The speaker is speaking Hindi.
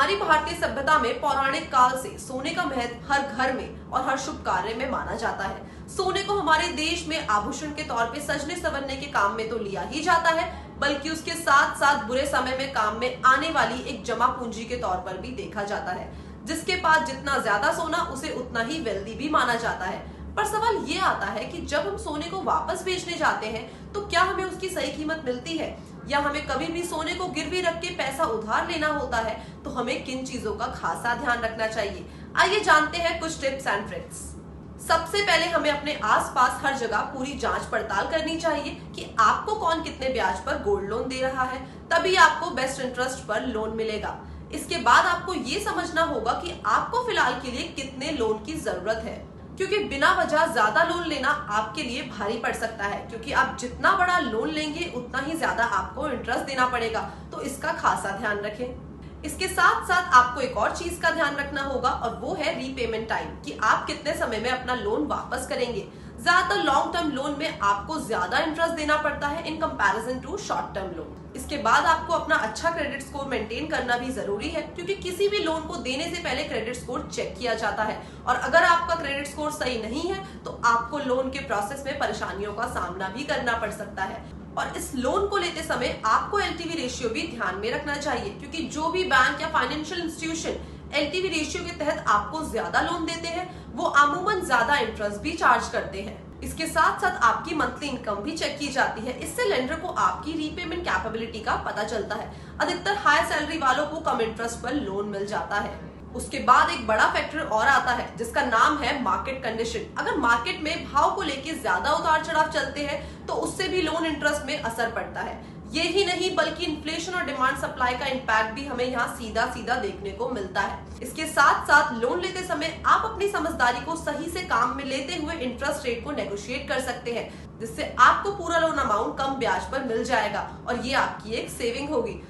हमारी भारतीय सभ्यता में पौराणिक काल से सोने का महत्व हर घर में और हर शुभ कार्य में माना जाता है। सोने को हमारे देश में आभूषण के तौर पे सजने संवरने के काम में तो लिया ही जाता है, बल्कि उसके साथ साथ बुरे समय में काम में आने वाली एक जमा पूंजी के तौर पर भी देखा जाता है। जिसके पास जितना ज्यादा सोना उसे उतना ही वेल्दी भी माना जाता है। पर सवाल ये आता है कि जब हम सोने को वापस बेचने जाते हैं तो क्या हमें उसकी सही कीमत मिलती है, या हमें कभी भी सोने को गिरवी रख के पैसा उधार लेना होता है, तो हमें किन चीजों का खासा ध्यान रखना चाहिए। आइए जानते हैं कुछ टिप्स एंड ट्रिक्स। सबसे पहले हमें अपने आसपास हर जगह पूरी जांच पड़ताल करनी चाहिए कि आपको कौन कितने ब्याज पर गोल्ड लोन दे रहा है, तभी आपको बेस्ट इंटरेस्ट पर लोन मिलेगा। इसके बाद आपको ये समझना होगा कि आपको फिलहाल के लिए कितने लोन की जरूरत है, क्योंकि बिना वजह ज्यादा लोन लेना आपके लिए भारी पड़ सकता है, क्योंकि आप जितना बड़ा लोन लेंगे उतना ही ज्यादा आपको इंटरेस्ट देना पड़ेगा। तो इसका खासा ध्यान रखें। इसके साथ साथ आपको एक और चीज का ध्यान रखना होगा और वो है रीपेमेंट टाइम, कि आप कितने समय में अपना लोन वापस करेंगे। ज्यादातर लॉन्ग टर्म लोन में आपको ज्यादा इंटरेस्ट देना पड़ता है in comparison to short term loan. इसके बाद आपको अपना अच्छा क्रेडिट स्कोर मेंटेन करना भी जरूरी है, क्योंकि किसी भी लोन को देने से पहले क्रेडिट स्कोर चेक किया जाता है, और अगर आपका क्रेडिट स्कोर सही नहीं है तो आपको लोन के प्रोसेस में परेशानियों का सामना भी करना पड़ सकता है। और इस लोन को लेते समय आपको एलटीवी रेशियो भी ध्यान में रखना चाहिए, क्योंकि जो भी बैंक या फाइनेंशियल इंस्टीट्यूशन एलटीवी रेशियो के तहत आपको ज्यादा लोन देते हैं वो अमूमन ज्यादा इंटरेस्ट भी चार्ज करते हैं। इसके साथ साथ आपकी मंथली इनकम भी चेक की जाती है। इससे लेंडर को आपकी रीपेमेंट कैपेबिलिटी का पता चलता है। अधिकतर हाई सैलरी वालों को कम इंटरेस्ट पर लोन मिल जाता है। उसके बाद एक बड़ा फैक्टर और आता है जिसका नाम है मार्केट कंडीशन। अगर मार्केट में भाव को लेके ज्यादा उतार चढ़ाव चलते हैं तो उससे भी लोन इंटरेस्ट में असर पड़ता है। ये ही नहीं बल्कि इन्फ्लेशन और डिमांड सप्लाई का इम्पैक्ट भी हमें यहाँ सीधा सीधा देखने को मिलता है। इसके साथ साथ लोन लेते समय आप अपनी समझदारी को सही से काम में लेते हुए इंटरेस्ट रेट को नेगोशिएट कर सकते हैं, जिससे आपको पूरा लोन अमाउंट कम ब्याज पर मिल जाएगा और ये आपकी एक सेविंग होगी।